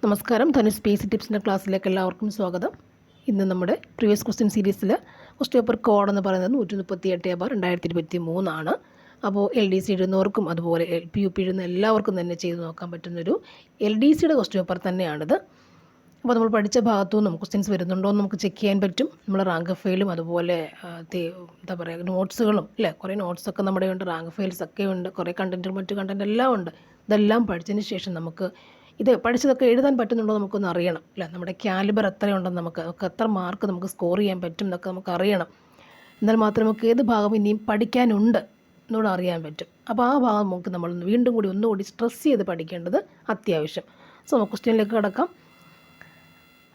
നമസ്കാരം. ധനുഷ് സ്പേസ് ടിപ്സിൻ്റെ ക്ലാസ്സിലേക്ക് എല്ലാവർക്കും സ്വാഗതം. ഇന്ന് നമ്മുടെ പ്രീവിയസ് ക്വസ്റ്റ്യൻ സീരീസിൽ ക്വസ്റ്റ്യൻ പേപ്പർ കോഡ് എന്ന് പറയുന്നത് 138/2023 ആണ്. അപ്പോൾ LDC എഴുതുന്നവർക്കും അതുപോലെ LPUP എഴുതുന്ന എല്ലാവർക്കും തന്നെ ചെയ്ത് നോക്കാൻ പറ്റുന്നൊരു LDCയുടെ ക്വസ്റ്റ്യൻ പേപ്പർ തന്നെയാണിത്. അപ്പോൾ നമ്മൾ പഠിച്ച ഭാഗത്തു നിന്നും ക്വസ്റ്റ്യൻസ് വരുന്നുണ്ടോ എന്ന് നമുക്ക് ചെക്ക് ചെയ്യാൻ പറ്റും. നമ്മൾ റാങ്ക് ഫയലും അതുപോലെ എന്താ പറയുക നോട്ട്സുകളും അല്ലേ, കുറേ നോട്ട്സൊക്കെ നമ്മുടെ ഉണ്ട്, റാങ്ക് ഫയൽസ് ഒക്കെ ഉണ്ട്, കുറേ കണ്ടൻറ്റും മറ്റു കണ്ടൻറ്റ് എല്ലാം ഉണ്ട്. ഇതെല്ലാം പഠിച്ചതിന് ശേഷം നമുക്ക് ഇത് പഠിച്ചതൊക്കെ എഴുതാൻ പറ്റുന്നുണ്ടോ നമുക്കൊന്ന് അറിയണം അല്ലേ, നമ്മുടെ കാലിബർ എത്രയുണ്ടെന്ന് നമുക്ക് എത്ര മാർക്ക് നമുക്ക് സ്കോർ ചെയ്യാൻ പറ്റും എന്നൊക്കെ നമുക്ക് അറിയണം. എന്നാൽ മാത്രമേ നമുക്ക് ഏത് ഭാഗം ഇനിയും പഠിക്കാനുണ്ട് എന്നൂടെ അറിയാൻ പറ്റും. അപ്പോൾ ആ ഭാഗം നമുക്ക് നമ്മൾ വീണ്ടും കൂടി ഒന്നുകൂടി സ്ട്രെസ് ചെയ്ത് പഠിക്കേണ്ടത് അത്യാവശ്യം. സോ നമുക്ക് ക്വസ്റ്റ്യനിലേക്ക് കിടക്കാം.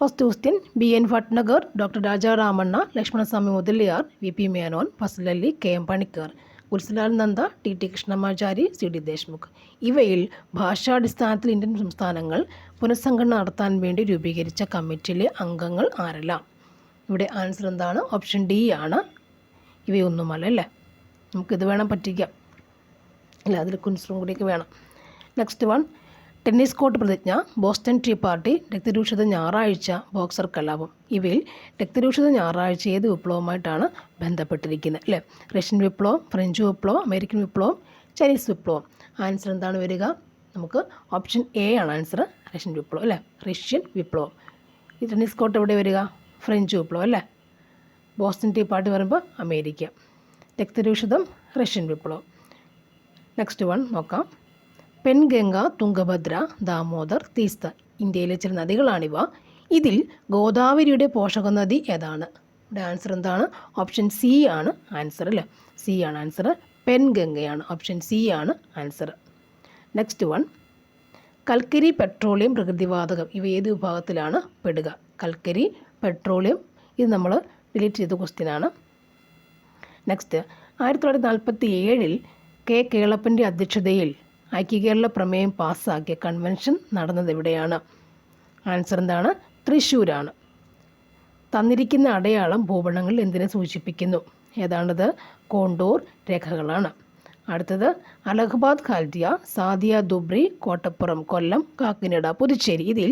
First question: BN Bhatnagar, doctor Rajaramanna, Lakshmanaswami Mudaliar, VP Menon, Fazal Ali, KM Panikkar, Gulzarilal Nanda, TT Krishnamachari, CD Deshmukh. ഇവയിൽ ഭാഷാടിസ്ഥാനത്തിൽ ഇന്ത്യൻ സംസ്ഥാനങ്ങൾ പുനഃസംഘടന നടത്താൻ വേണ്ടി രൂപീകരിച്ച കമ്മിറ്റിയിലെ അംഗങ്ങൾ ആരെല്ലാം? ഇവിടെ ആൻസർ എന്താണ്? ഓപ്ഷൻ D ആണ്. ഇവയൊന്നുമല്ല അല്ലേ, നമുക്കിത് വേണം പറ്റിക്കാം അല്ല, അതിൽ കുൻസ്റ്റും കൂടിയൊക്കെ വേണം. നെക്സ്റ്റ് വൺ: ടെന്നീസ് കോർട്ട് പ്രതിജ്ഞ, ബോസ്റ്റൺ ടീ പാർട്ടി, രക്തരൂഷിത ഞായറാഴ്ച, ബോക്സർ കലാപം. ഇവയിൽ രക്തരൂഷിത ഞായറാഴ്ച ഏത് വിപ്ലവമായിട്ടാണ് ബന്ധപ്പെട്ടിരിക്കുന്നത് അല്ലേ? റഷ്യൻ വിപ്ലവം, ഫ്രഞ്ച് വിപ്ലവം, അമേരിക്കൻ വിപ്ലവം, ചൈനീസ് വിപ്ലവം. ആൻസർ എന്താണ് വരിക? നമുക്ക് ഓപ്ഷൻ A ആണ് ആൻസർ, റഷ്യൻ വിപ്ലവം അല്ലേ, റഷ്യൻ വിപ്ലവം. ഈ ടെന്നീസ് കോർട്ട് എവിടെ വരിക? ഫ്രഞ്ച് വിപ്ലവം അല്ലേ. ബോസ്റ്റൺ ടീ പാർട്ടി പറയുമ്പോൾ അമേരിക്ക. രക്തരൂഷിതം റഷ്യൻ വിപ്ലവം. നെക്സ്റ്റ് വൺ നോക്കാം. പെൻഗംഗ, തുംഗഭദ്ര, ദാമോദർ, തീസ്ത. ഇന്ത്യയിലെ ചില നദികളാണിവ. ഇതിൽ ഗോദാവരിയുടെ പോഷക നദി ഏതാണ്? ഇവിടെ ആൻസർ എന്താണ്? ഓപ്ഷൻ C ആണ് ആൻസർ അല്ലേ, C ആണ് ആൻസർ, പെൻഗംഗയാണ്. ഓപ്ഷൻ C ആണ് ആൻസർ. നെക്സ്റ്റ് വൺ: കൽക്കരി, പെട്രോളിയം, പ്രകൃതിവാതകം ഇവ ഏത് വിഭാഗത്തിലാണ് പെടുക? കൽക്കരി, പെട്രോളിയം, ഇത് നമ്മൾ ഡിലീറ്റ് ചെയ്ത ക്വസ്റ്റ്യനാണ്. നെക്സ്റ്റ്: 1947 K കേളപ്പൻ്റെ അധ്യക്ഷതയിൽ ഐക്യകേരള പ്രമേയം പാസ്സാക്കിയ കൺവെൻഷൻ നടന്നത് എവിടെയാണ്? ആൻസർ എന്താണ്? തൃശ്ശൂരാണ്. തന്നിരിക്കുന്ന അടയാളം ഭൂപടങ്ങളിൽ എന്തിനെ സൂചിപ്പിക്കുന്നു? ഏതാണത്? കോണ്ടൂർ രേഖകളാണ്. അടുത്തത്: അലഹബാദ്, ഹാൽദിയ, സാദിയ, ദുബ്രി, കോട്ടപ്പുറം, കൊല്ലം, കാക്കിനഡ, പുതുച്ചേരി. ഇതിൽ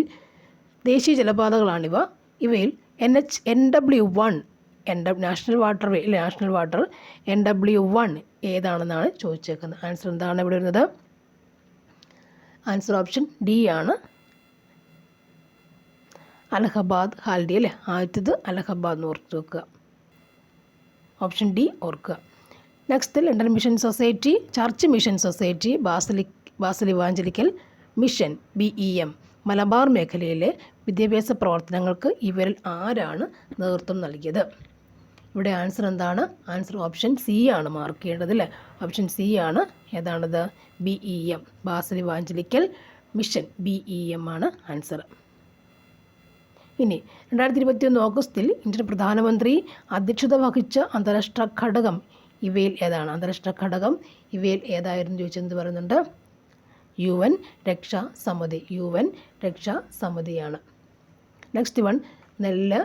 ദേശീയ ജലപാതകളാണിവ. ഇവയിൽ NW1 നാഷണൽ വാട്ടർ വേ അല്ലെ, നാഷണൽ വാട്ടർ NW1 ഏതാണെന്നാണ് ചോദിച്ചേക്കുന്നത്. ആൻസർ എന്താണ് ഇവിടെ വരുന്നത്? ആൻസർ ഓപ്ഷൻ D ആണ്, അലഹബാദ്, ഹാൽഡി അല്ലേ. ആദ്യത്തേത് അലഹബാദ് എന്ന് ഓർത്ത് വെക്കുക, ഓപ്ഷൻ D ഓർക്കുക. Next: London mission society, church mission society, Basil evangelical mission BEM. Malabar മേഖലയിലെ വിദ്യാഭ്യാസ പ്രവർത്തനങ്ങൾക്ക് ഇവരിൽ ആരാണ് നേതൃത്വം നൽകിയത്? ഇവിടെ ആൻസർ എന്താണ്? ആൻസർ ഓപ്ഷൻ C ആണ് മാർക്ക് ചെയ്യേണ്ടത് അല്ലേ, ഓപ്ഷൻ C ആണ്. ഏതാണത്? BEM, Basil evangelical mission BEM ആണ് ആൻസർ. ഇനി 2021 ഓഗസ്റ്റിൽ ഇന്ത്യൻ പ്രധാനമന്ത്രി അധ്യക്ഷത വഹിച്ച അന്താരാഷ്ട്ര ഘടകം ഇവയിൽ ഏതാണ്? അന്താരാഷ്ട്ര ഘടകം ഇവയിൽ ഏതായിരുന്നു ചോദിച്ചെന്ന് പറയുന്നുണ്ട്. UN രക്ഷാ സമിതി, UN രക്ഷാ സമിതിയാണ്. നെക്സ്റ്റ് വൺ: നെല്ല്,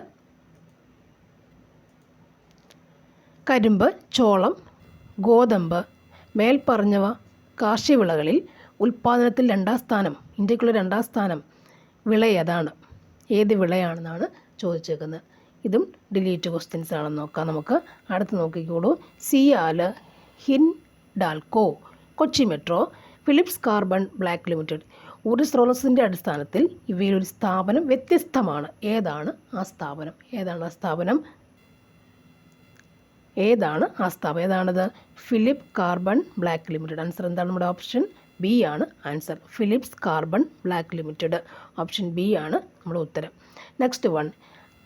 കരിമ്പ്, ചോളം, ഗോതമ്പ് മേൽപ്പറഞ്ഞവ കാർഷിക വിളകളിൽ ഉൽപ്പാദനത്തിൽ 2ാം സ്ഥാനം, ഇന്ത്യക്കുള്ള 2ാം സ്ഥാനം വിള ഏതാണ്? ഏത് വിളയാണെന്നാണ് ചോദിച്ചേക്കുന്നത്. ഇതും ഡിലീറ്റ് ക്വസ്റ്റ്യൻസ് ആണെന്ന് നോക്കാം നമുക്ക്. അടുത്ത് നോക്കിക്കോളൂ. CIAL, Hindalco, Kochi metro, Phillips carbon black Limited. ഊർജ്ജ സ്രോതസ്സിൻ്റെ അടിസ്ഥാനത്തിൽ ഇവയിലൊരു സ്ഥാപനം വ്യത്യസ്തമാണ്. ഏതാണ് ആ സ്ഥാപനം? ഏതാണത്? Philip carbon black limited. Answer എന്താണ്? നമ്മുടെ ഓപ്ഷൻ B ആണ് answer, Phillips carbon black limited. Option B ആണ് നമ്മുടെ ഉത്തരം. നെക്സ്റ്റ് വൺ: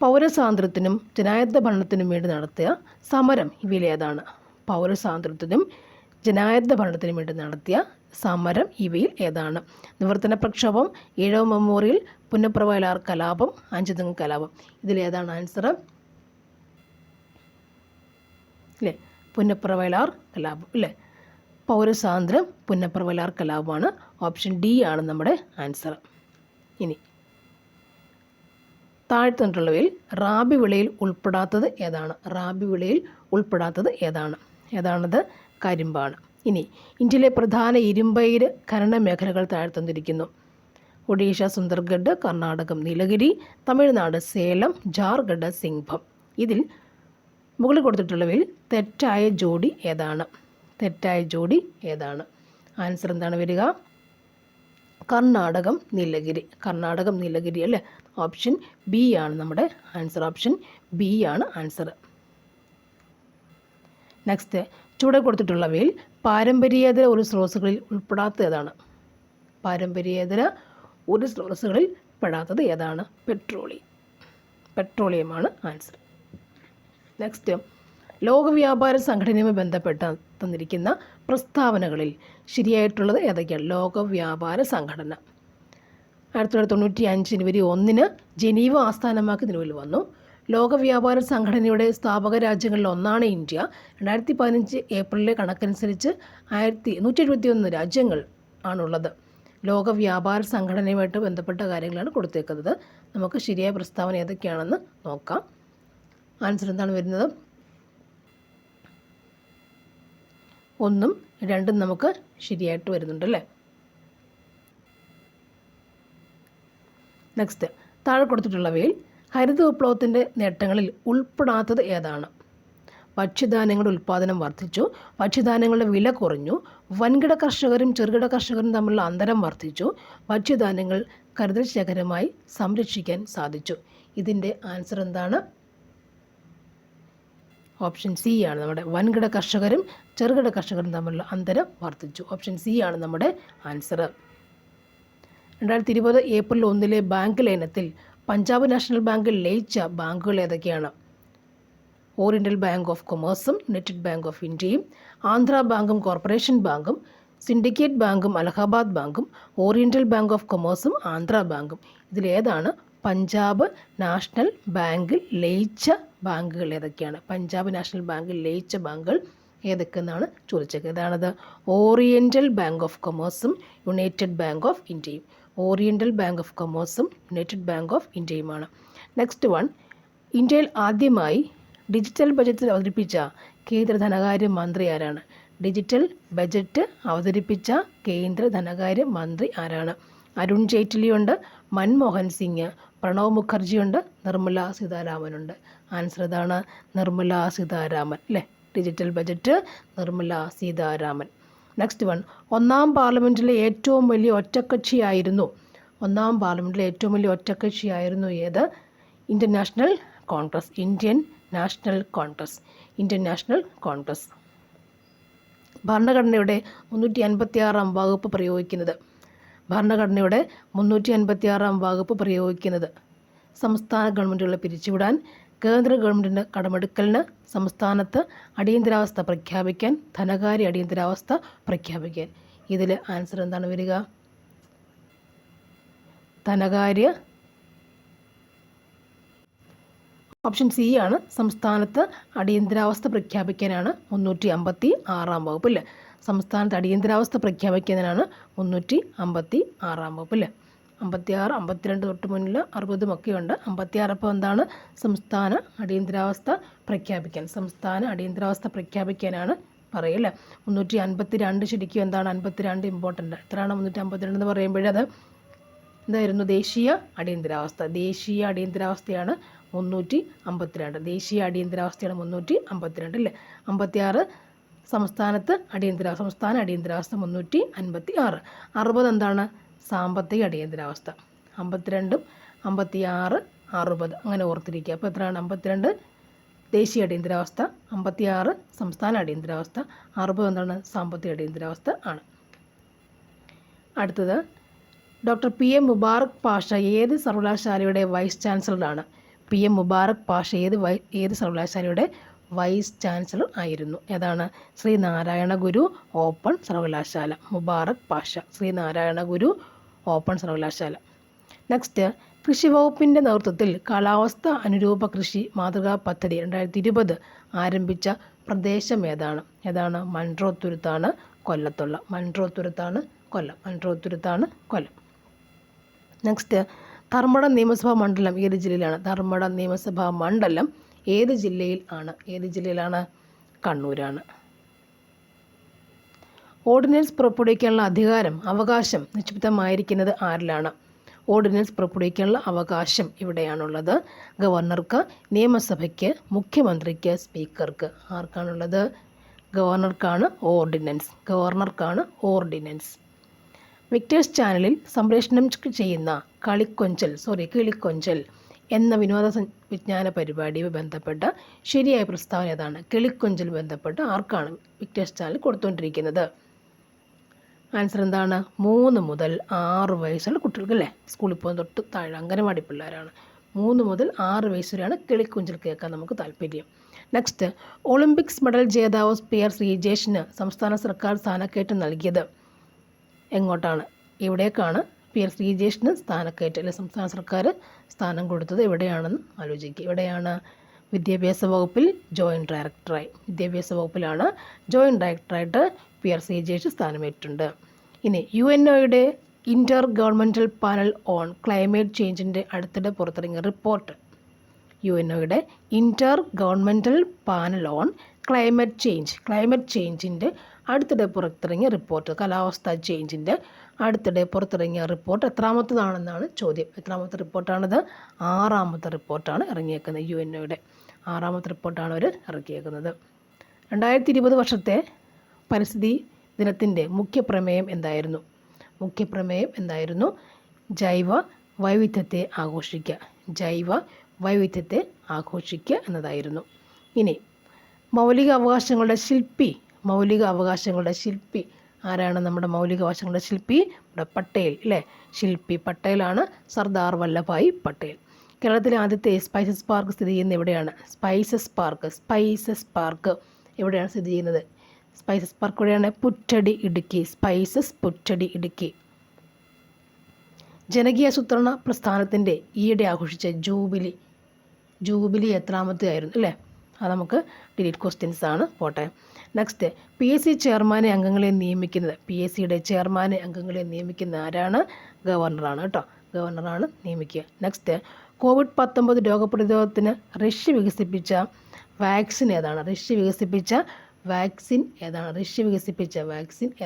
പൗരസ്വാതന്ത്ര്യത്തിനും ജനാധിപത്യ ഭരണത്തിനും വേണ്ടി നടത്തിയ സമരം ഇവയിൽ ഏതാണ്? പൗരസ്വാതന്ത്ര്യത്തിനും ജനാധിപത്യ ഭരണത്തിനും വേണ്ടി നടത്തിയ സമരം ഇവയിൽ ഏതാണ്? നിവർത്തന പ്രക്ഷോഭം, ഈഴവ മെമ്മോറിയൽ, പുന്നപ്ര വയലാർ കലാപം, അഞ്ചുതെങ്ങ് കലാപം. ഇതിലേതാണ് ആൻസർ? അല്ലേ, പുന്നപ്ര വയലാർ കലാപം അല്ലേ. പൗരസ്വാതന്ത്ര്യം, പുന്നപ്ര വയലാർ കലാപമാണ്. ഓപ്ഷൻ D ആണ് നമ്മുടെ ആൻസർ. ഇനി താഴ്ത്തിട്ടുള്ളവയിൽ റാബി വിളയിൽ ഉൾപ്പെടാത്തത് ഏതാണ്? ഏതാണത്? കരിമ്പാണ്. ഇനി ഇന്ത്യയിലെ പ്രധാന ഇരുമ്പയിര് ഖനന മേഖലകൾ താഴ്ത്തന്നിരിക്കുന്നു. ഒഡീഷ സുന്ദർഗഡ്, കർണാടകം നീലഗിരി, തമിഴ്നാട് സേലം, ജാർഖണ്ഡ് സിംഭം. ഇതിൽ മുകളിൽ കൊടുത്തിട്ടുള്ളവയിൽ തെറ്റായ ജോഡി ഏതാണ്? തെറ്റായ ജോഡി ഏതാണ്? ആൻസർ എന്താണ് വരിക? കർണാടകം നീലഗിരി. കർണാടകം നീലഗിരി അല്ലേ? ഓപ്ഷൻ ബി ആണ് നമ്മുടെ ആൻസർ. ഓപ്ഷൻ ബി ആണ് ആൻസർ. നെക്സ്റ്റ്, ചുവടെ കൊടുത്തിട്ടുള്ളവയിൽ പാരമ്പര്യേതര ഒരു സ്രോതസ്സുകളിൽ ഉൾപ്പെടാത്തത് ഏതാണ്? പാരമ്പര്യേതര ഒരു സ്രോതസ്സുകളിൽ പെടാത്തത് ഏതാണ്? പെട്രോളിയമാണ് ആൻസർ. നെക്സ്റ്റ്, ലോകവ്യാപാര സംഘടനയുമായി ബന്ധപ്പെട്ട് തന്നിരിക്കുന്ന പ്രസ്താവനകളിൽ ശരിയായിട്ടുള്ളത് ഏതൊക്കെയാണ്? ലോകവ്യാപാര സംഘടന 1995 ജനുവരി 1 ജനീവ ആസ്ഥാനമാക്കി നിലവിൽ വന്നു. ലോകവ്യാപാര സംഘടനയുടെ സ്ഥാപക രാജ്യങ്ങളിൽ ഒന്നാണ് ഇന്ത്യ. 2015 ഏപ്രിലിലെ കണക്കനുസരിച്ച് 171 രാജ്യങ്ങൾ ആണുള്ളത്. ലോകവ്യാപാര സംഘടനയുമായിട്ട് ബന്ധപ്പെട്ട കാര്യങ്ങളാണ് കൊടുത്തേക്കുന്നത്. നമുക്ക് ശരിയായ പ്രസ്താവന ഏതൊക്കെയാണെന്ന് നോക്കാം. ആൻസർ എന്താണ് വരുന്നത്? 1ഉം 2ഉം നമുക്ക് ശരിയായിട്ട് വരുന്നുണ്ടല്ലേ. നെക്സ്റ്റ്, താഴെ കൊടുത്തിട്ടുള്ളവയിൽ ഹരിത വിപ്ലവത്തിൻ്റെ നേട്ടങ്ങളിൽ ഉൾപ്പെടാത്തത് ഏതാണ്? ഭക്ഷ്യധാന്യങ്ങളുടെ ഉൽപ്പാദനം വർദ്ധിച്ചു, ഭക്ഷ്യധാന്യങ്ങളുടെ വില കുറഞ്ഞു, വൻകിട കർഷകരും ചെറുകിട കർഷകരും തമ്മിലുള്ള അന്തരം വർദ്ധിച്ചു, ഭക്ഷ്യധാന്യങ്ങൾ കരുതൽ ശേഖരമായി സംരക്ഷിക്കാൻ സാധിച്ചു. ഇതിൻ്റെ ആൻസർ എന്താണ്? ഓപ്ഷൻ സി ആണ് നമ്മുടെ വൻകിട കർഷകരും ചെറുകിട കർഷകരും തമ്മിലുള്ള അന്തരം വർദ്ധിച്ചു. ഓപ്ഷൻ സി ആണ് നമ്മുടെ ആൻസർ. 2020 ഏപ്രിൽ 1 ബാങ്ക് ലയനത്തിൽ പഞ്ചാബ് നാഷണൽ ബാങ്കിൽ ലയിച്ച ബാങ്കുകൾ ഏതൊക്കെയാണ്? ഓറിയൻ്റൽ ബാങ്ക് ഓഫ് കൊമേഴ്സും യുണൈറ്റഡ് ബാങ്ക് ഓഫ് ഇന്ത്യയും, ആന്ധ്ര ബാങ്കും കോർപ്പറേഷൻ ബാങ്കും, സിൻഡിക്കേറ്റ് ബാങ്കും അലഹാബാദ് ബാങ്കും, ഓറിയൻ്റൽ ബാങ്ക് ഓഫ് കൊമേഴ്സും ആന്ധ്ര ബാങ്കും. ഇതിലേതാണ് പഞ്ചാബ് നാഷണൽ ബാങ്കിൽ ലയിച്ച ബാങ്കുകൾ ഏതൊക്കെയാണ്? പഞ്ചാബ് നാഷണൽ ബാങ്കിൽ ലയിച്ച ബാങ്കുകൾ ഏതൊക്കെയെന്നാണ് ചോദിച്ചത്. ഏതാണത്? ഓറിയൻ്റൽ ബാങ്ക് ഓഫ് കൊമേഴ്സും യുണൈറ്റഡ് ബാങ്ക് ഓഫ് ഇന്ത്യയും. ഓറിയൻ്റൽ ബാങ്ക് ഓഫ് കൊമേഴ്സും യുണൈറ്റഡ് ബാങ്ക് ഓഫ് ഇന്ത്യയുമാണ്. നെക്സ്റ്റ് വൺ, ഇന്ത്യയിൽ ആദ്യമായി ഡിജിറ്റൽ ബജറ്റ് അവതരിപ്പിച്ച കേന്ദ്ര ധനകാര്യ മന്ത്രി ആരാണ്? ഡിജിറ്റൽ ബജറ്റ് അവതരിപ്പിച്ച കേന്ദ്ര ധനകാര്യ മന്ത്രി ആരാണ്? അരുൺ ജെയ്റ്റ്ലിയുണ്ട്, മൻമോഹൻ സിംഗ്, പ്രണവ് മുഖർജിയുണ്ട്, നിർമ്മല സീതാരാമനുണ്ട്. ആൻസർ ഇതാണ്, നിർമ്മല സീതാരാമൻ അല്ലേ? Digital budget Nirmala Sitharaman. Next one, ഒന്നാം പാർലമെൻറ്റിലെ ഏറ്റവും വലിയ ഒറ്റക്കക്ഷിയായിരുന്നു ഏത്? Indian national Congress. Indian national Congress. ഭരണഘടനയുടെ 356 വകുപ്പ് പ്രയോഗിക്കുന്നത് സംസ്ഥാന ഗവൺമെൻറ്റുകളെ പിരിച്ചുവിടാൻ, കേന്ദ്ര ഗവൺമെൻറ്റിൻ്റെ കടമെടുക്കലിന്, സംസ്ഥാനത്ത് അടിയന്തരാവസ്ഥ പ്രഖ്യാപിക്കാൻ, ധനകാര്യ അടിയന്തരാവസ്ഥ പ്രഖ്യാപിക്കാൻ. ഇതിൽ ആൻസർ എന്താണ് വരിക? ധനകാര്യ ഓപ്ഷൻ സി ആണ്. സംസ്ഥാനത്ത് അടിയന്തരാവസ്ഥ പ്രഖ്യാപിക്കാനാണ് 356 വകുപ്പ് അല്ലേ? സംസ്ഥാനത്ത് അടിയന്തരാവസ്ഥ പ്രഖ്യാപിക്കുന്നതിനാണ് 356 വകുപ്പ് അല്ലേ? 56, 52 തൊട്ട് മുന്നിൽ 60 ഒക്കെ ഉണ്ട്. 56 അപ്പോൾ എന്താണ്? സംസ്ഥാന അടിയന്തരാവസ്ഥ പ്രഖ്യാപിക്കാനാണ് പറയല്ലേ. 352 ശരിക്കും എന്താണ്? 52 ഇമ്പോർട്ടൻ്റ്. എത്രയാണ് 352 എന്ന് പറയുമ്പോഴത് എന്തായിരുന്നു? ദേശീയ അടിയന്തരാവസ്ഥയാണ് 352. ദേശീയ അടിയന്തരാവസ്ഥയാണ് 352 അല്ലേ? 56 സംസ്ഥാന അടിയന്തരാവസ്ഥ 356. 60 എന്താണ്? സാമ്പത്തിക അടിയന്തരാവസ്ഥ. 52, 56, 60 അങ്ങനെ ഓർത്തിരിക്കുക. അപ്പോൾ എത്രയാണ്? 52 ദേശീയ അടിയന്തരാവസ്ഥ, 56 സംസ്ഥാന അടിയന്തരാവസ്ഥ, 60 എന്താണ്? സാമ്പത്തിക അടിയന്തരാവസ്ഥ ആണ്. അടുത്തത്, ഡോക്ടർ PM മുബാറക് പാഷ ഏത് സർവകലാശാലയുടെ വൈസ് ചാൻസലറാണ്? PM മുബാറക് പാഷ ഏത് സർവകലാശാലയുടെ വൈസ് ചാൻസലർ ആയിരുന്നു? ഏതാണ്? ശ്രീനാരായണ ഗുരു ഓപ്പൺ സർവകലാശാല. മുബാറക് പാഷ, ശ്രീനാരായണ ഗുരു ഓപ്പൺ സർവകലാശാല. നെക്സ്റ്റ്, കൃഷി വകുപ്പിൻ്റെ നേതൃത്വത്തിൽ കാലാവസ്ഥ അനുരൂപ കൃഷി മാതൃകാ പദ്ധതി 2020 ആരംഭിച്ച പ്രദേശം ഏതാണ്? മൺട്രോത്തുരുത്താണ് കൊല്ലം. നെക്സ്റ്റ്, ധർമ്മടം നിയമസഭാ മണ്ഡലം ഏത് ജില്ലയിലാണ്? ധർമ്മടം നിയമസഭാ മണ്ഡലം ഏത് ജില്ലയിലാണ്? കണ്ണൂരാണ്. ഓർഡിനൻസ് പുറപ്പെടുവിക്കാനുള്ള അവകാശം നിക്ഷിപ്തമായിരിക്കുന്നത് ആരിലാണ്? ഓർഡിനൻസ് പുറപ്പെടുവിക്കാനുള്ള അവകാശം ഇവിടെയാണുള്ളത്. ഗവർണർക്ക്, നിയമസഭയ്ക്ക്, മുഖ്യമന്ത്രിക്ക്, സ്പീക്കർക്ക്. ആർക്കാണുള്ളത്? ഗവർണർക്കാണ് ഓർഡിനൻസ്. വിക്ടേഴ്സ് ചാനലിൽ സംപ്രേഷണം ചെയ്യുന്ന കിളിക്കൊഞ്ചൽ എന്ന വിജ്ഞാന പരിപാടിയുമായി ബന്ധപ്പെട്ട ശരിയായ പ്രസ്താവന ഏതാണ്? കിളിക്കൊഞ്ചൽ ബന്ധപ്പെട്ട് ആർക്കാണ് വിക്ടേഴ്സ് ചാനൽ കൊടുത്തുകൊണ്ടിരിക്കുന്നത്? ആൻസർ എന്താണ്? 3 മുതൽ 6 വയസ്സുള്ള കുട്ടികൾക്ക് അല്ലേ? സ്കൂളിൽ പോകുന്ന തൊട്ട് താഴെ അംഗനവാടി പിള്ളേരാണ്. 3 മുതൽ 6 വയസ്സ് വരെയാണ് കിളിക്കൊഞ്ചൽ കേൾക്കാൻ നമുക്ക് താല്പര്യം. നെക്സ്റ്റ്, ഒളിമ്പിക്സ് മെഡൽ ജേതാവ് PR ശ്രീജേഷിന് സംസ്ഥാന സർക്കാർ സ്ഥാനക്കയറ്റം നൽകിയത് എങ്ങോട്ടാണ്? എവിടേക്കാണ് PR ശ്രീജേഷിന് സ്ഥാനക്കയറ്റം അല്ലെങ്കിൽ സംസ്ഥാന സർക്കാർ സ്ഥാനം കൊടുത്തത് എവിടെയാണെന്ന് ആലോചിക്കുക. എവിടെയാണ്? വിദ്യാഭ്യാസ വകുപ്പിൽ ജോയിൻറ്റ് ഡയറക്ടറായി. വിദ്യാഭ്യാസ വകുപ്പിലാണ് ജോയിൻറ്റ് ഡയറക്ടറായിട്ട് PR ശ്രീജേഷ് സ്ഥാനമേറ്റിട്ടുണ്ട്. ഇനി UNOയുടെ intergovernmental panel on climate ചേഞ്ചിൻ്റെ അടുത്തിടെ പുറത്തിറങ്ങിയ റിപ്പോർട്ട്. UNOയുടെ intergovernmental panel on climate ചേഞ്ചിൻ്റെ അടുത്തിടെ പുറത്തിറങ്ങിയ റിപ്പോർട്ട്, കാലാവസ്ഥാ ചേഞ്ചിൻ്റെ അടുത്തിടെ പുറത്തിറങ്ങിയ റിപ്പോർട്ട് എത്രാമത്തതാണെന്നാണ് ചോദ്യം. എത്രാമത്തെ റിപ്പോർട്ടാണിത്? 6ാമത്തെ റിപ്പോർട്ടാണ് ഇറങ്ങിയേക്കുന്നത്. UNOയുടെ 6ാമത്തെ റിപ്പോർട്ടാണ് അവർ ഇറക്കിയേക്കുന്നത്. 2020 വർഷത്തെ പരിസ്ഥിതി ദിനത്തിൻ്റെ മുഖ്യപ്രമേയം എന്തായിരുന്നു? ജൈവ വൈവിധ്യത്തെ ആഘോഷിക്കുക എന്നതായിരുന്നു. ഇനി മൗലിക അവകാശങ്ങളുടെ ശില്പി ആരാണ്? നമ്മുടെ മൗലിക അവകാശങ്ങളുടെ ശില്പി പട്ടേൽ അല്ലേ? ശില്പി പട്ടേലാണ്, സർദാർ വല്ലഭായ് പട്ടേൽ. കേരളത്തിലെ ആദ്യത്തെ സ്പൈസസ് പാർക്ക് സ്ഥിതി ചെയ്യുന്നത് എവിടെയാണ്? സ്പൈസസ് പാർക്ക് എവിടെയാണ് സ്ഥിതി ചെയ്യുന്നത്? സ്പൈസസ് പാർക്ക് എവിടെയാണ്? പുറ്റടി, ഇടുക്കി. ജനകീയാസൂത്രണ പ്രസ്ഥാനത്തിൻ്റെ ഈയിടെ ആഘോഷിച്ച ജൂബിലി എത്രാമത്തെ ആയിരുന്നു അല്ലേ? അത് നമുക്ക് ഡിലീറ്റ് ക്വസ്റ്റ്യൻസ് ആണ്. പോട്ടെ. നെക്സ്റ്റ്, PSC ചെയർമാനെ അംഗങ്ങളെ നിയമിക്കുന്ന ആരാണ്? ഗവർണറാണ് കേട്ടോ. ഗവർണറാണ് നിയമിക്കുക. നെക്സ്റ്റ്, COVID-19 രോഗപ്രതിരോധത്തിന് റഷ്യ വികസിപ്പിച്ച വാക്സിൻ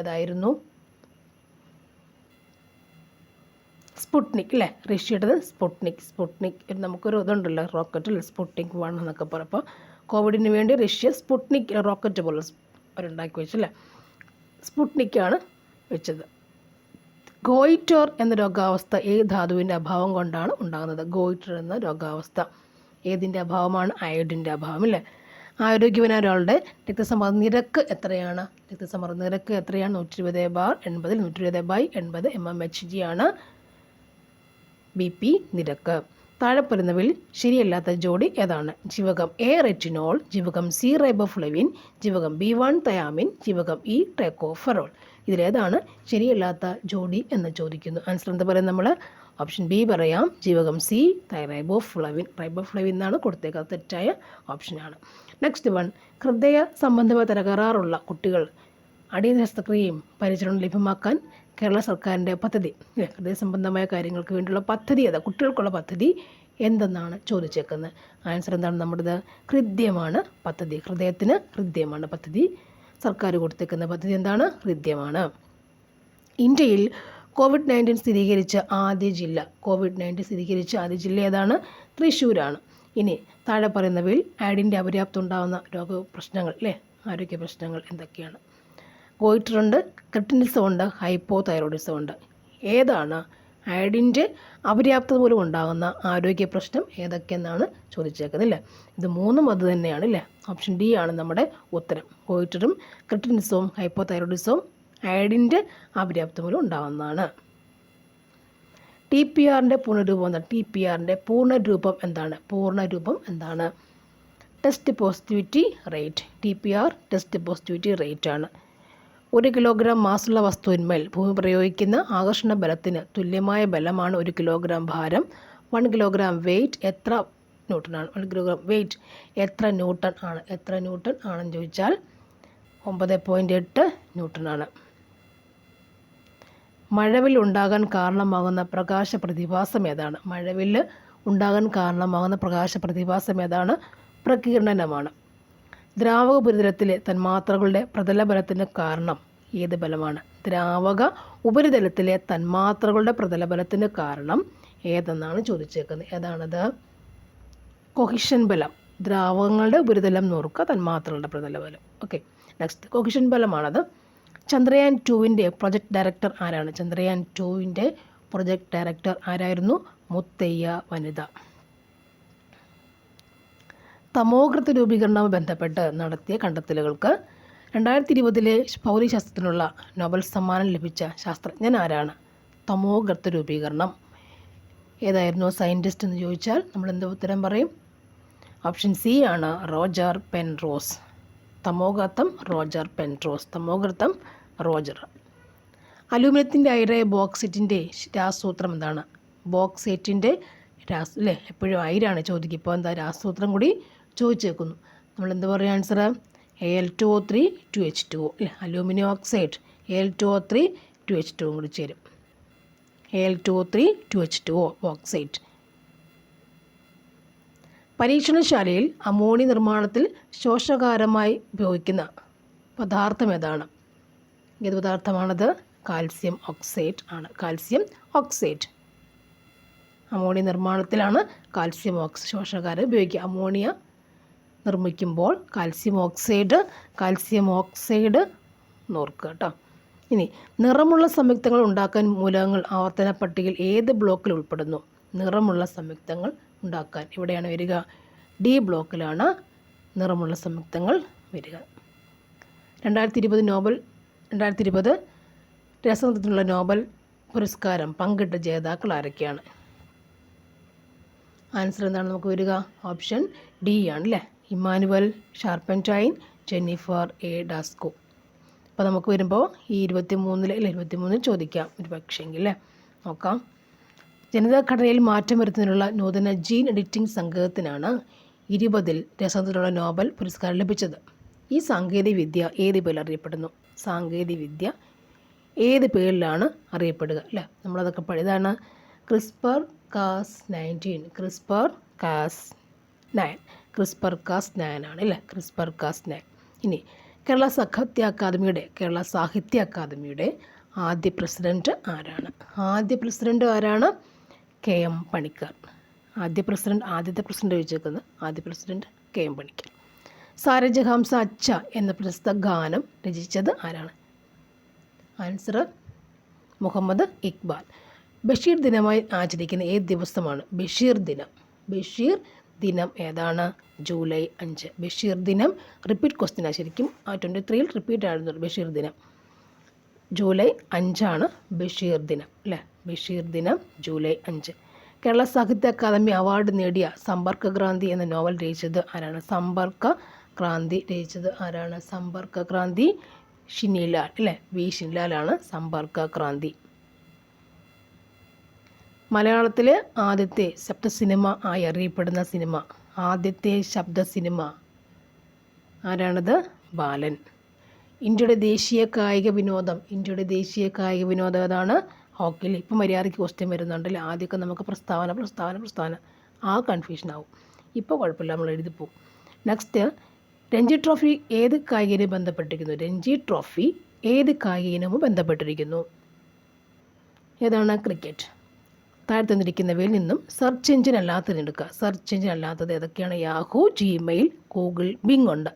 ഏതായിരുന്നു? സ്പുട്നിക് അല്ലേ? റഷ്യയുടേത് സ്പുട്നിക്. നമുക്കൊരു ഇതുണ്ടല്ലോ, റോക്കറ്റ് സ്പുട്നിക് 1 എന്നൊക്കെ പറഞ്ഞപ്പോൾ കോവിഡിന് വേണ്ടി റഷ്യ സ്പുട്നിക് റോക്കറ്റ് പോലെ അവരുണ്ടാക്കി വെച്ചല്ലേ? സ്പുട്നിക്കാണ് വെച്ചത്. ഗോയിറ്റർ എന്ന രോഗാവസ്ഥ ഏത് ധാതുവിൻ്റെ അഭാവം കൊണ്ടാണ് ഉണ്ടാകുന്നത്? ഗോയിറ്റർ എന്ന രോഗാവസ്ഥ ഏതിൻ്റെ അഭാവമാണ്? അയോഡിൻ്റെ അഭാവം അല്ലേ? ആരോഗ്യവാനായ ഒരാളുടെ രക്തസമ്മർദ്ദ നിരക്ക് എത്രയാണ്? 120/80 120/80 mmHg ആണ് BP നിരക്ക്. താഴെ പറയുന്നവയിൽ ശരിയല്ലാത്ത ജോഡി ഏതാണ്? ജീവകം A റെറ്റിനോൾ, ജീവകം C റൈബോഫ്ലവിൻ, ജീവകം B1 തയാമിൻ, ജീവകം E ട്രൈക്കോഫെറോൾ. ഇതിലേതാണ് ശരിയല്ലാത്ത ജോഡി എന്ന് ചോദിക്കുന്നു. ആൻസർ എന്താ പറയുക? നമ്മൾ ഓപ്ഷൻ B പറയാം. ജീവകം C റൈബോഫ്ലവിൻ എന്നാണ് കൊടുത്തേക്കുന്നത്. തെറ്റായ ഓപ്ഷനാണ്. നെക്സ്റ്റ് വൺ, ഹൃദയ സംബന്ധമായ തകരാറുള്ള കുട്ടികൾ അടിയന്തര ശസ്ത്രക്രിയയും പരിചരണവും ലഭ്യമാക്കാൻ കേരള സർക്കാരിൻ്റെ പദ്ധതി, ഹൃദയ സംബന്ധമായ കാര്യങ്ങൾക്ക് വേണ്ടിയുള്ള പദ്ധതി കുട്ടികൾക്കുള്ള പദ്ധതി എന്തെന്നാണ് ചോദിച്ചേക്കുന്നത്. ആൻസർ എന്താണ്? നമ്മുടേത് ഹൃദ്യമാണ് പദ്ധതി. ഹൃദയത്തിന് ഹൃദ്യമാണ് പദ്ധതി. സർക്കാർ കൊടുത്തേക്കുന്ന പദ്ധതി എന്താണ്? ഹൃദ്യമാണ്. ഇന്ത്യയിൽ COVID-19 സ്ഥിരീകരിച്ച ആദ്യ ജില്ല ഏതാണ്? തൃശ്ശൂരാണ്. ഇനി താഴെ പറയുന്നവയിൽ അയഡിൻ്റെ അപര്യാപ്തം ഉണ്ടാകുന്ന രോഗപ്രശ്നങ്ങൾ അല്ലേ? ആരോഗ്യ പ്രശ്നങ്ങൾ എന്തൊക്കെയാണ്? ഗോയിറ്റർ ഉണ്ട്, ക്രെറ്റിനിസം ഉണ്ട്, ഹൈപ്പോതൈറോയിഡിസം ഉണ്ട്. ഏതാണ് അയഡിൻ്റെ അപര്യാപ്തത മൂലം ഉണ്ടാകുന്ന ആരോഗ്യ പ്രശ്നം ഏതൊക്കെയെന്നാണ് ചോദിച്ചേക്കുന്നില്ല. ഇത് 3ഉം അത് തന്നെയാണ് അല്ലേ? ഓപ്ഷൻ D ആണ് നമ്മുടെ ഉത്തരം. ഗോയിറ്ററും ക്രെറ്റിനിസവും ഹൈപ്പോതൈറോയിഡിസവും അയഡിൻ്റെ അപര്യാപ്തത മൂലം ഉണ്ടാകുന്നതാണ്. TPRൻ്റെ പൂർണ്ണരൂപം എന്താണ്? Test positivity rate. TPR test positivity rate ആണ്. 1 കിലോഗ്രാം മാസുള്ള വസ്തുവിന്മേൽ ഭൂമി പ്രയോഗിക്കുന്ന ആകർഷണ ബലത്തിന് തുല്യമായ ബലമാണ് 1 കിലോഗ്രാം ഭാരം. 1 കിലോഗ്രാം വെയിറ്റ് എത്ര ന്യൂട്ടനാണ്? 1 കിലോഗ്രാം വെയിറ്റ് എത്ര ന്യൂട്ടൺ ആണെന്ന് ചോദിച്ചാൽ 9.8 ന്യൂട്ടനാണ്. മഴവിൽ ഉണ്ടാകാൻ കാരണമാകുന്ന പ്രകാശ പ്രതിഭാസം ഏതാണ്? പ്രകീർണനമാണ്. ദ്രാവക ഉപരിതലത്തിലെ തന്മാത്രകളുടെ പ്രതലബലത്തിന് കാരണം ഏത് ബലമാണ്? ദ്രാവക ഉപരിതലത്തിലെ തന്മാത്രകളുടെ പ്രതലബലത്തിന് കാരണം ഏതെന്നാണ് ചോദിച്ചേക്കുന്നത്. ഏതാണത്? കൊഹിഷൻ ബലം. ദ്രാവകങ്ങളുടെ ഉപരിതലം നോക്കുക, തന്മാത്രകളുടെ പ്രതലബലം. ഓക്കെ, നെക്സ്റ്റ് കൊഹിഷൻ ബലമാണത്. ചന്ദ്രയാൻ 2വിൻ്റെ പ്രൊജക്ട് ഡയറക്ടർ ആരാണ്? ചന്ദ്രയാൻ 2വിൻ്റെ പ്രൊജക്ട് ഡയറക്ടർ ആരായിരുന്നു? മുത്തയ്യ വനിത. തമോഗർത്ത രൂപീകരണവുമായി ബന്ധപ്പെട്ട് നടത്തിയ കണ്ടെത്തലുകൾക്ക് 2020 ഭൗതികശാസ്ത്രത്തിനുള്ള നോബൽ സമ്മാനം ലഭിച്ച ശാസ്ത്രജ്ഞൻ ആരാണ്? തമോഗർത്ത രൂപീകരണം. ഏതായിരുന്നു സയൻറ്റിസ്റ്റ് എന്ന് ചോദിച്ചാൽ നമ്മൾ എന്ത് ഉത്തരം പറയും? ഓപ്ഷൻ സി ആണ്, റോജർ പെൻറോസ്. തമോഗർത്തം റോജർ പെൻറോസ്. തമോഗർത്തം റോജർ. അലൂമിനിയത്തിൻ്റെ അയിരായ ബോക്സൈറ്റിൻ്റെ രാസസൂത്രം എന്താണ്? ബോക്സൈറ്റിൻ്റെ അല്ലേ, എപ്പോഴും അയിരാണ് ചോദിക്കുക. ഇപ്പോൾ എന്താ രാസസൂത്രം കൂടി ചോദിച്ചേക്കുന്നു. നമ്മൾ എന്ത് പറയുക ആൻസർ? Al2O3 2H2O അല്ലേ, അലൂമിനിയം ഓക്സൈഡ് Al2O3 2H2O കൂടി ചേരും. Al2O3 2H2O bauxite. പരീക്ഷണശാലയിൽ അമോണിയ നിർമ്മാണത്തിൽ ശോഷകാരമായി ഉപയോഗിക്കുന്ന പദാർത്ഥം ഏതാണ്? ഏത് പദാർത്ഥമാണത്? കാൽസ്യം ഓക്സൈഡ് ആണ്. Calcium oxide. അമോണിയ നിർമ്മാണത്തിലാണ് കാൽസ്യം ശോഷകാരം ഉപയോഗിക്കുക. അമോണിയ നിർമ്മിക്കുമ്പോൾ കാൽസ്യം ഓക്സൈഡ് നോർക്കുക കേട്ടോ. ഇനി നിറമുള്ള സംയുക്തങ്ങൾ ഉണ്ടാക്കാൻ മൂലകങ്ങൾ ആവർത്തന പട്ടികയിൽ ഏത് ബ്ലോക്കിൽ ഉൾപ്പെടുന്നു? നിറമുള്ള സംയുക്തങ്ങൾ ഉണ്ടാക്കാൻ ഇവിടെയാണ് വരിക, ഡി ബ്ലോക്കിലാണ് നിറമുള്ള സംയുക്തങ്ങൾ വരിക. 2020 രസതന്ത്രത്തിനുള്ള നോബൽ പുരസ്കാരം പങ്കിട്ട ജേതാക്കൾ ആരൊക്കെയാണ്? ആൻസർ എന്താണ് നമുക്ക് വരിക? ഓപ്ഷൻ ഡി ആണ് അല്ലേ, ഇമ്മാനുവൽ ഷാർപ്പൻറ്റൈൻ, ജെന്നിഫർ എ ഡാസ്കോ. അപ്പോൾ നമുക്ക് വരുമ്പോൾ ഈ 23 ചോദിക്കാം ഒരു പക്ഷേങ്കിൽ അല്ലേ. നോക്കാം. ജനിതഘടനയിൽ മാറ്റം വരുത്തുന്നതിനുള്ള നൂതന ജീൻ എഡിറ്റിംഗ് സംഘത്തിനാണ് 2020 രസതന്ത്രത്തിനുള്ള നോബൽ പുരസ്കാരം ലഭിച്ചത്. ഈ സാങ്കേതികവിദ്യ ഏത് പേരിൽ അറിയപ്പെടുന്നു? സാങ്കേതികവിദ്യ ഏത് പേരിലാണ് അറിയപ്പെടുക അല്ലേ? നമ്മളതൊക്കെ ഇതാണ് CRISPR-Cas9. CRISPR-Cas9 ആണ് അല്ലേ, CRISPR-Cas9. ഇനി കേരള സാഹിത്യ അക്കാദമിയുടെ ആദ്യ പ്രസിഡന്റ് ആരാണ്? KM പണിക്കർ. ആദ്യത്തെ പ്രസിഡന്റ് ചോദിച്ചേക്കുന്നത് ആദ്യ പ്രസിഡന്റ് KM പണിക്കർ. സാരജഹാംസ അച്ഛ എന്ന പ്രസിദ്ധ ഗാനം രചിച്ചത് ആരാണ്? ആൻസർ മുഹമ്മദ് ഇക്ബാൽ. ബഷീർ ദിനമായി ആചരിക്കുന്ന ഏത് ദിവസമാണ്? ബഷീർ ദിനം ഏതാണ്? ജൂലൈ 5. ബഷീർ ദിനം റിപ്പീറ്റ് ക്വസ്റ്റ്യനാണ്. ശരിക്കും 23 റിപ്പീറ്റ് ആയിരുന്നു ബഷീർ ദിനം. ജൂലൈ 5 ബഷീർ ദിനം അല്ലേ. ബഷീർ ദിനം ജൂലൈ 5. കേരള സാഹിത്യ അക്കാദമി അവാർഡ് നേടിയ സമ്പർക്കക്രാന്തി എന്ന നോവൽ രചിച്ചത് ആരാണ്? സമ്പർക്കക്രാന്തി ഷിനിലാൽ അല്ലേ, വി ഷിനിലാലാണ് സമ്പർക്കക്രാന്തി. മലയാളത്തിലെ ആദ്യത്തെ ശബ്ദ സിനിമ ആയി അറിയപ്പെടുന്ന ആദ്യത്തെ ശബ്ദ സിനിമ ആരാണത്? ബാലൻ. ഇന്ത്യയുടെ ദേശീയ കായിക വിനോദം ഏതാണ്? ഹോക്കിയിൽ. ഇപ്പം മര്യാദയ്ക്ക് ക്വസ്റ്റ്യൻ വരുന്നുണ്ടല്ലോ. ആദ്യമൊക്കെ നമുക്ക് പ്രസ്താവന ആ കൺഫ്യൂഷനാവും. ഇപ്പോൾ കുഴപ്പമില്ല, നമ്മൾ എഴുതിപ്പോവും. നെക്സ്റ്റ്, രഞ്ജി ട്രോഫി ഏത് കായിക ഇനവും ബന്ധപ്പെട്ടിരിക്കുന്നു? ഏതാണ്? ക്രിക്കറ്റ്. താഴെ തന്നിരിക്കുന്നവയിൽ നിന്നും സെർച്ച് എഞ്ചിൻ അല്ലാത്തത് ഏതൊക്കെയാണ്? യാഹൂ, ജിമെയിൽ, ഗൂഗിൾ, ബിങ് ഉണ്ട്.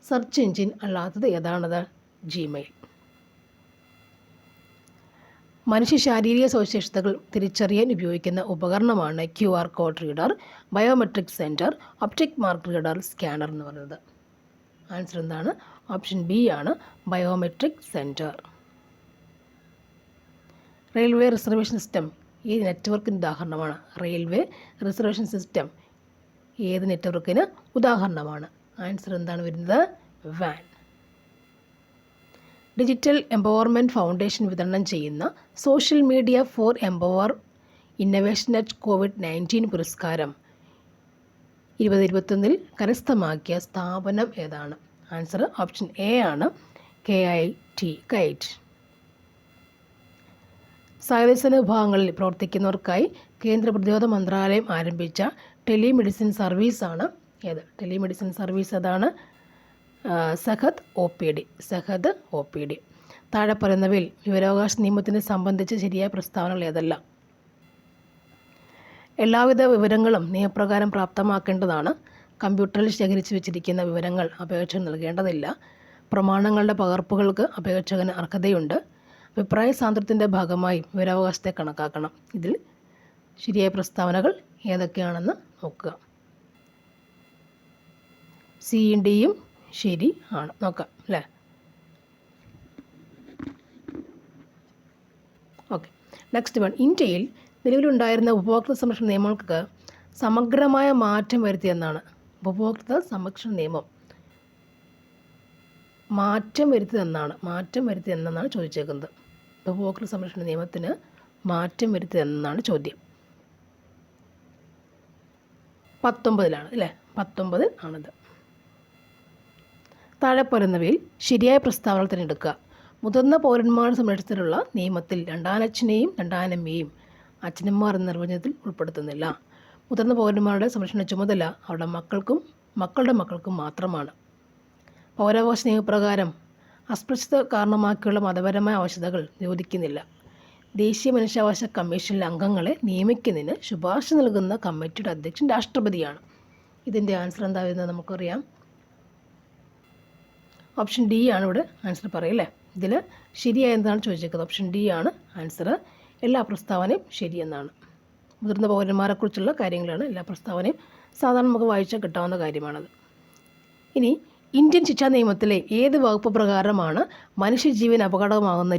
സെർച്ച് എഞ്ചിൻ അല്ലാത്തത് ഏതാണത്? ജിമെയിൽ. മനുഷ്യ ശാരീരിക സവിശേഷതകൾ തിരിച്ചറിയാൻ ഉപയോഗിക്കുന്ന ഉപകരണമാണ് QR code reader, biometric sensor, optic mark reader, scanner എന്ന് പറയുന്നത്. ആൻസർ എന്താണ്? ഓപ്ഷൻ ബി ആണ്, biometric sensor. Railway reservation system ഏത് നെറ്റ്വർക്കിന് ഉദാഹരണമാണ്? റെയിൽവേ റിസർവേഷൻ സിസ്റ്റം ഏത് നെറ്റ്വർക്കിന് ഉദാഹരണമാണ്? ആൻസർ എന്താണ് വരുന്നത്? വാൻ. ഡിജിറ്റൽ എംപവർമെൻറ്റ് ഫൗണ്ടേഷൻ വിതരണം ചെയ്യുന്ന social media for empower innovation at COVID-19 പുരസ്കാരം 2021 കരസ്ഥമാക്കിയ സ്ഥാപനം ഏതാണ്? ആൻസർ ഓപ്ഷൻ എ ആണ്, KIT. സായുധസേന വിഭാഗങ്ങളിൽ പ്രവർത്തിക്കുന്നവർക്കായി കേന്ദ്ര പ്രതിരോധ മന്ത്രാലയം ആരംഭിച്ച ടെലിമെഡിസിൻ സർവീസാണ് ഏത്? ടെലിമെഡിസിൻ സർവീസ് അതാണ് സഹദ് OPD. താഴെ പറയുന്നവയിൽ വിവരാവകാശ നിയമത്തിനെ സംബന്ധിച്ച് ശരിയായ പ്രസ്താവനകൾ ഏതെല്ലാം? എല്ലാവിധ വിവരങ്ങളും നിയമപ്രകാരം പ്രാപ്തമാക്കേണ്ടതാണ്. കമ്പ്യൂട്ടറിൽ ശേഖരിച്ചു വെച്ചിരിക്കുന്ന വിവരങ്ങൾ അപേക്ഷകൻ നൽകേണ്ടതില്ല. പ്രമാണങ്ങളുടെ പകർപ്പുകൾക്ക് അപേക്ഷകന് അർഹതയുണ്ട്. അഭിപ്രായ സ്വാതന്ത്ര്യത്തിൻ്റെ ഭാഗമായി വിവരാവകാശത്തെ കണക്കാക്കണം. ഇതിൽ ശരിയായ പ്രസ്താവനകൾ ഏതൊക്കെയാണെന്ന് നോക്കുക. സിയും ഡിയും ശരി ആണ്. നോക്കാം അല്ലേ? Okay, next one. ഇന്ത്യയിൽ നിലവിലുണ്ടായിരുന്ന ഉപഭോക്തൃ സംരക്ഷണ നിയമങ്ങൾക്ക് സമഗ്രമായ മാറ്റം വരുത്തിയെന്നാണ്. ഉപഭോക്തൃ സംരക്ഷണ നിയമം മാറ്റം വരുത്തിയെന്നാണ് ചോദിച്ചേക്കുന്നത്. ഉപഭോക്തൃ സംരക്ഷണ നിയമത്തിന് മാറ്റം വരുത്തിയെന്നാണ് ചോദ്യം. 19 അല്ലേ? 19 ആണിത്. താഴെ പറയുന്നവയിൽ ശരിയായ പ്രസ്താവന തിരഞ്ഞെടുക്കുക. മുതിർന്ന പൗരന്മാരുടെ സംരക്ഷണത്തിലുള്ള നിയമത്തിൽ രണ്ടാനച്ഛനെയും രണ്ടാനമ്മയെയും അച്ഛനമ്മമാർ എന്ന നിർവചനത്തിൽ ഉൾപ്പെടുത്തുന്നില്ല. മുതിർന്ന പൗരന്മാരുടെ സംരക്ഷണ ചുമതല അവരുടെ മക്കളുടെ മക്കൾക്കും മാത്രമാണ്. പൗരാവകാശ നിയമപ്രകാരം അസ്പൃശ്യത കാരണമാക്കിയുള്ള മതപരമായ ആവശ്യകതകൾ നിരോധിക്കുന്നില്ല. ദേശീയ മനുഷ്യാവകാശ കമ്മീഷനിലെ അംഗങ്ങളെ നിയമിക്കുന്നതിന് ശുപാർശ നൽകുന്ന കമ്മിറ്റിയുടെ അധ്യക്ഷൻ രാഷ്ട്രപതിയാണ്. ഇതിൻ്റെ ആൻസർ എന്താ വരുന്നത് നമുക്കറിയാം. ഓപ്ഷൻ ഡി ആണ് ഇവിടെ ആൻസർ പറയല്ലേ. ഇതിൽ ശരിയായ എന്താണ് ചോദിച്ചേക്കുന്നത്? ഓപ്ഷൻ ഡി ആണ് ആൻസർ. എല്ലാ പ്രസ്താവനയും ശരിയെന്നാണ്. മുതിർന്ന പൗരന്മാരെക്കുറിച്ചുള്ള കാര്യങ്ങളാണ് എല്ലാ പ്രസ്താവനയും. സാധാരണ നമുക്ക് വായിച്ചാൽ കിട്ടാവുന്ന കാര്യമാണത്. ഇനി ഇന്ത്യൻ ശിക്ഷാ നിയമത്തിലെ ഏത് വകുപ്പ് പ്രകാരമാണ് മനുഷ്യജീവൻ അപകടമാവുന്ന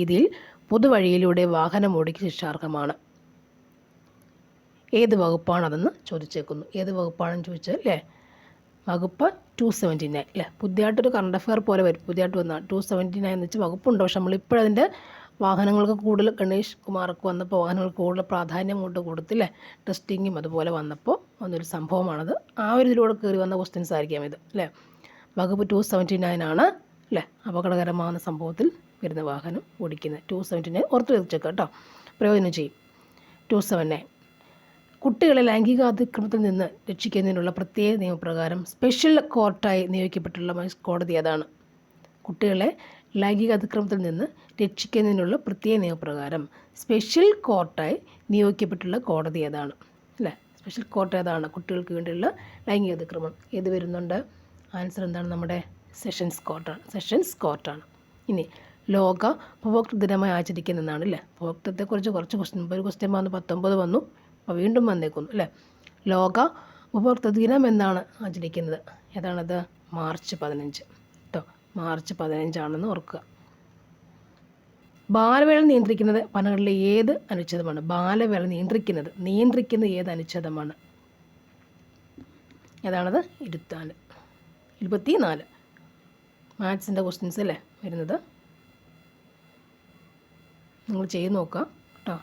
രീതിയിൽ പൊതുവഴിയിലൂടെ വാഹനം ഓടിക്കുക ശിക്ഷാർഹമാണ്? ഏത് വകുപ്പാണതെന്ന് ചോദിച്ചേക്കുന്നു. ഏത് വകുപ്പാണെന്ന് ചോദിച്ചാൽ അല്ലേ, വകുപ്പ് 279 അല്ലേ. പുതിയതായിട്ടൊരു കറണ്ട് അഫെയർ പോലെ വരും. പുതിയതായിട്ട് വന്നാൽ 279 എന്ന് വെച്ചാൽ വകുപ്പുണ്ട്. പക്ഷെ നമ്മളിപ്പോഴതിൻ്റെ വാഹനങ്ങൾക്ക് കൂടുതൽ ഗണേഷ് കുമാർക്ക് വന്നപ്പോൾ വാഹനങ്ങൾക്ക് കൂടുതൽ പ്രാധാന്യം കൊണ്ട് കൊടുത്തില്ലേ. ടെസ്റ്റിങ്ങും അതുപോലെ വന്നപ്പോൾ വന്നൊരു സംഭവമാണത്. ആ ഒരു ഇതിലൂടെ കയറി വന്ന ക്വസ്റ്റ്യൻസ് ആയിരിക്കാം ഇത് അല്ലേ. വകുപ്പ് 279 ആണ് അല്ലേ. അപകടകരമാകുന്ന സംഭവത്തിൽ വരുന്ന വാഹനം ഓടിക്കുന്നത് 279 ഓർത്ത് വെച്ചേക്കാം കേട്ടോ, പ്രയോജനം ചെയ്യും. 279 കുട്ടികളെ ലൈംഗിക അതിക്രമത്തിൽ നിന്ന് രക്ഷിക്കുന്നതിനുള്ള പ്രത്യേക നിയമപ്രകാരം സ്പെഷ്യൽ കോർട്ടായി നിയോഗിക്കപ്പെട്ടുള്ള കോടതി ഏതാണ്? കുട്ടികളെ ലൈംഗിക അതിക്രമത്തിൽ നിന്ന് രക്ഷിക്കുന്നതിനുള്ള പ്രത്യേക നിയമപ്രകാരം സ്പെഷ്യൽ കോർട്ടായി നിയോഗിക്കപ്പെട്ടുള്ള കോടതി ഏതാണ് അല്ലേ? സ്പെഷ്യൽ കോർട്ട് ഏതാണ്? കുട്ടികൾക്ക് വേണ്ടിയുള്ള ലൈംഗിക അതിക്രമം ഏത് വരുന്നുണ്ട്? ആൻസർ എന്താണ്? നമ്മുടെ സെഷൻസ് കോർട്ടാണ്. ഇനി ലോക ഉപഭോക്തൃ ദിനമായി ആചരിക്കുന്നതെന്നാണ് അല്ലേ. ഉപഭോക്തൃത്തെക്കുറിച്ച് കുറച്ച് ഒരു ക്വസ്റ്റ്യൻ വന്നു, 19 വന്നു, അപ്പോൾ വീണ്ടും വന്നേക്കുന്നു അല്ലേ. ലോക ഉപഭോക്തൃ ദിനം എന്നാണ് ആചരിക്കുന്നത്? ഏതാണത്? മാർച്ച് 15 കേട്ടോ. മാർച്ച് 15 ആണെന്ന് ഓർക്കുക. ബാലവേല നിയന്ത്രിക്കുന്നത് ഭരണഘടനയിലെ ഏത് അനുച്ഛേദമാണ്? ബാലവേല നിയന്ത്രിക്കുന്ന ഏത് അനുച്ഛേദമാണ്? ഏതാണത്? 24. മാത്സിൻ്റെ ക്വസ്റ്റ്യൻസ് അല്ലേ വരുന്നത്. നിങ്ങൾ ചെയ്ത് നോക്കുക കേട്ടോ.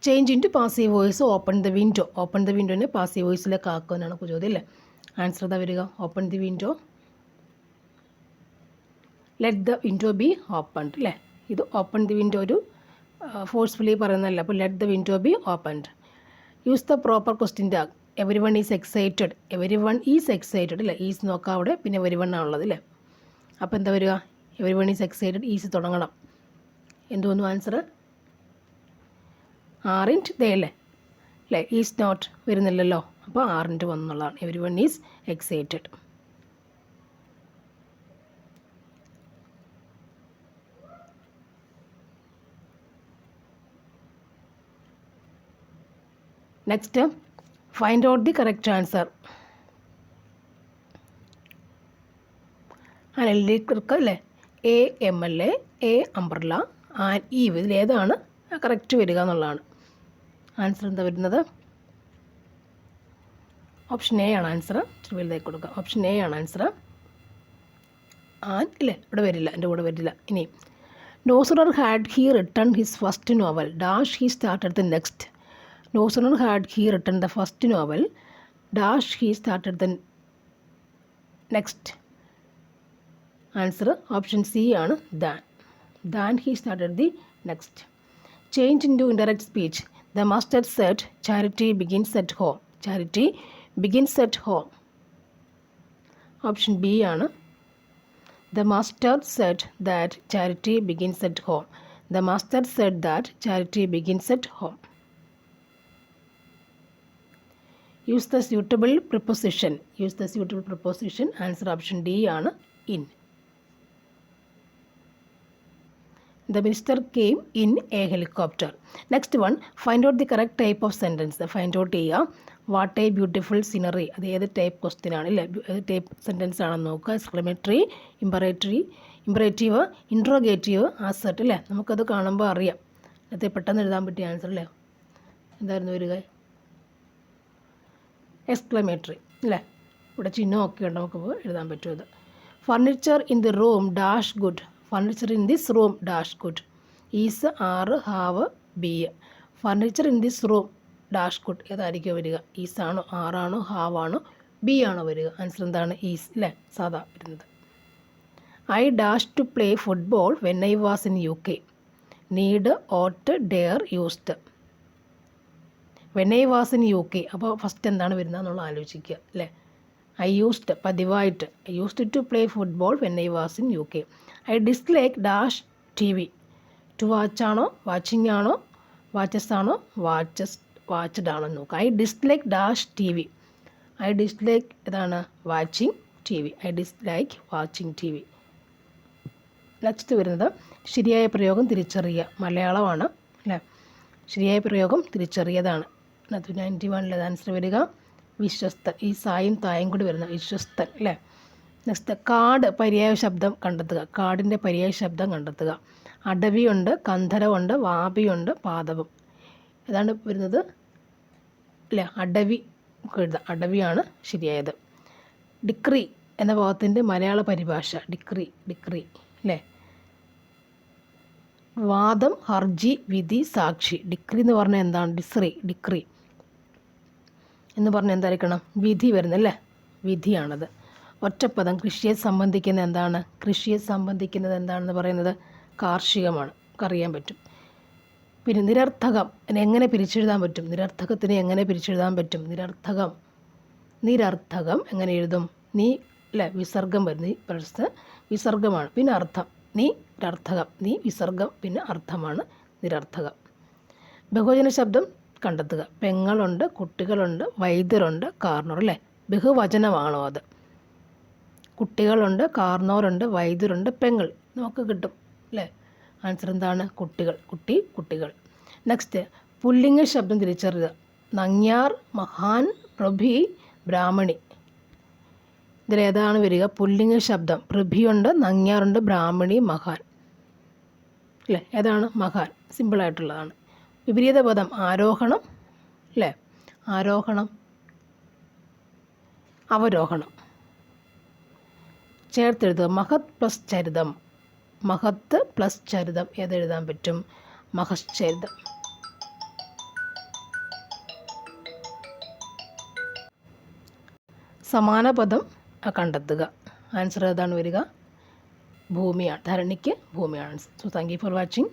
Change into passive voice. Open the വിൻഡോനെ പാസീവ് വോയിസിലേക്ക് ആക്കുവാനാണ് ചോദ്യം അല്ലേ. ആൻസർ എന്താ വരിക? Open the window. Let the window be opened അല്ലേ. ഇത് ഓപ്പൺ ദി വിൻഡോ ഒരു ഫോഴ്സ്ഫുള്ളി പറയുന്നതല്ല. അപ്പോൾ let the window be opened. Use the proper question tag. Everyone is excited അല്ലേ. ഈസ് നോക്കാം അവിടെ, പിന്നെ എവരി വൺ ആണുള്ളത് അല്ലേ. അപ്പോൾ എന്താ വരിക? Every one is excited, is തുടങ്ങണം. എന്തോന്നു ആൻസർ? ആറിൻറ്റ് ദേ അല്ലേ. ഈസ് നോട്ട് വരുന്നില്ലല്ലോ, അപ്പോൾ ആറിൻറ്റ് വന്നുള്ളതാണ്. Everyone is excited. Next, find out the correct answer. Analytic അല്ലേ. A MLA, a umbrella, an eve. ഇതിലേതാണ് കറക്റ്റ് വരിക എന്നുള്ളതാണ്. ആൻസർ എന്താ വരുന്നത്? ഓപ്ഷൻ എ ആണ് ആൻസർ. വലുതായി കൊടുക്കുക. ഓപ്ഷൻ എ ആണ് ആൻസർ. ആൻ ഇല്ലേ, ഇവിടെ വരില്ല, എൻ്റെ കൂടെ വരില്ല. ഇനി No sooner had he written his first novel, dash he started the next. No sooner had he written the first novel, dash he started the next. Answer option C ആണ്. Then he started the next. Change into indirect speech. The master said, charity begins at home. Charity begins at home. Option B ആണ്. The master said that charity begins at home. The master said that charity begins at home. Use the suitable preposition. Use the suitable preposition. Answer option D ആണ്. In. The minister came in a helicopter. Next one, find out the correct type of sentence. Find out ചെയ്യുക. What A beautiful scenery. അത് ഏത് type question ആണ് അല്ലേ, ഏത് type sentence ആണെന്ന് നോക്കുക. Exclamatory, imperative, interrogative, ആസർട്ട് അല്ലേ. നമുക്കത് കാണുമ്പോൾ അറിയാം. നേരത്തെ പെട്ടെന്ന് എഴുതാൻ പറ്റിയ ആൻസർ അല്ലേ. എന്തായിരുന്നു വരിക? എക്സ്ക്ലമേറ്ററി അല്ലേ. ഇവിടെ ചിഹ്നമൊക്കെ ഉണ്ട്, നമുക്ക് എഴുതാൻ പറ്റും അത്. Furniture in the room dash good. Furniture in this room dash good. Is, are, have, be. Furniture in this room dash good ഏതായിരിക്കും വരിക? ഈസ് ആണോ, ആറാണോ, ഹാവ് ആണോ, ബി ആണോ വരിക? ആൻസർ എന്താണ്? ഈസ് അല്ലേ, സാധാ വരുന്നത്. I dash to play football when I was in UK. Need, ought, dare, used. When I was in UK, അപ്പോൾ ഫസ്റ്റ് എന്താണ് വരുന്നത് എന്നുള്ള ആലോചിക്കുക അല്ലേ. ഐ യൂസ്ഡ് പതിവായിട്ട്, I used to play football when I was in UK. I dislike dash TV. To watch ആണോ, watching ആണോ, watches ആണോ, വാച്ച്ഡ് ആണോ നോക്കുക. I dislike dash TV. I dislike ഏതാണ്? Watching TV. I dislike watching TV. Next വരുന്നത് ശരിയായ പ്രയോഗം തിരിച്ചറിയുക. മലയാളമാണ് അല്ലേ. ശരിയായ പ്രയോഗം തിരിച്ചറിയതാണ്. 91 ആൻസർ വരിക വിശ്വസ്തൻ. ഈ സായും തായും കൂടി വരുന്ന വിശ്വസ്തൻ അല്ലേ. നെക്സ്റ്റ് കാട് പര്യായ ശബ്ദം കണ്ടെത്തുക. കാടിൻ്റെ പര്യായ ശബ്ദം കണ്ടെത്തുക. അടവിയുണ്ട്, കന്ധരമുണ്ട്, വാപിയുണ്ട്, പാദവും. ഏതാണ് വരുന്നത് അല്ലേ? അടവി എഴുതാം. അടവിയാണ് ശരിയായത്. ഡിക്രി എന്ന പദത്തിൻ്റെ മലയാള പരിഭാഷ ഡിക്രി അല്ലേ. വാദം, ഹർജി, വിധി, സാക്ഷി. ഡിക്രി എന്ന് പറഞ്ഞാൽ എന്താണ്? ഡിക്രി എന്ന് പറഞ്ഞാൽ എന്തായിരിക്കണം? വിധി വരുന്നല്ലേ, വിധിയാണത്. ഒറ്റപ്പദം കൃഷിയെ സംബന്ധിക്കുന്ന എന്താണ്? കൃഷിയെ സംബന്ധിക്കുന്നത് എന്താണെന്ന് പറയുന്നത് കാർഷികമാണ്, അറിയാൻ പറ്റും. പിന്നെ നിരർത്ഥകം എങ്ങനെ പിരിച്ചെഴുതാൻ പറ്റും? നിരർത്ഥകത്തിന് എങ്ങനെ പിരിച്ചെഴുതാൻ പറ്റും? നിരർത്ഥകം എങ്ങനെ എഴുതും? നീ അല്ലേ, വിസർഗം വരും. നീ പ്ലസ് വിസർഗമാണ്, പിന്നെ അർത്ഥം. നിരർത്ഥകം, നീ വിസർഗം പിന്നെ അർത്ഥമാണ് നിരർത്ഥകം. ബഹുവചന ശബ്ദം കണ്ടെത്തുക. പെങ്ങളുണ്ട്, കുട്ടികളുണ്ട്, വൈദ്യരുണ്ട്, കാർന്നോർ അല്ലേ. ബഹുവചനമാണോ അത്? കുട്ടികളുണ്ട്, കാർന്നോരുണ്ട്, വൈദ്യരുണ്ട്, പെങ്ങൾ നമുക്ക് കിട്ടും അല്ലേ. ആൻസർ എന്താണ്? കുട്ടികൾ. നെക്സ്റ്റ് പുല്ലിംഗ ശബ്ദം തിരിച്ചറിയുക. നങ്ങ്യാർ, മഹാൻ, പ്രഭി, ബ്രാഹ്മണി. ഇതിലേതാണ് വരിക? പുല്ലിംഗ ശബ്ദം. പ്രഭിയുണ്ട്, നങ്ങ്യാറുണ്ട്, ബ്രാഹ്മണി, മഹാൻ അല്ലേ. ഏതാണ്? മഹാൻ. സിമ്പിളായിട്ടുള്ളതാണ്. വിപരീത പദം ആരോഹണം അല്ലേ. ആരോഹണം, അവരോഹണം. ചേർത്തെഴുതുക. മഹത് പ്ലസ് ചരിതം. മഹത്ത് പ്ലസ് ചരിതം ഏതെഴുതാൻ പറ്റും? മഹശ്ചരിതം. സമാന പദം കണ്ടെത്തുക. ആൻസർ ഏതാണ് വരിക? ഭൂമിയാണ്. ധരണിക്ക് ഭൂമിയാണ്. So thank you for watching.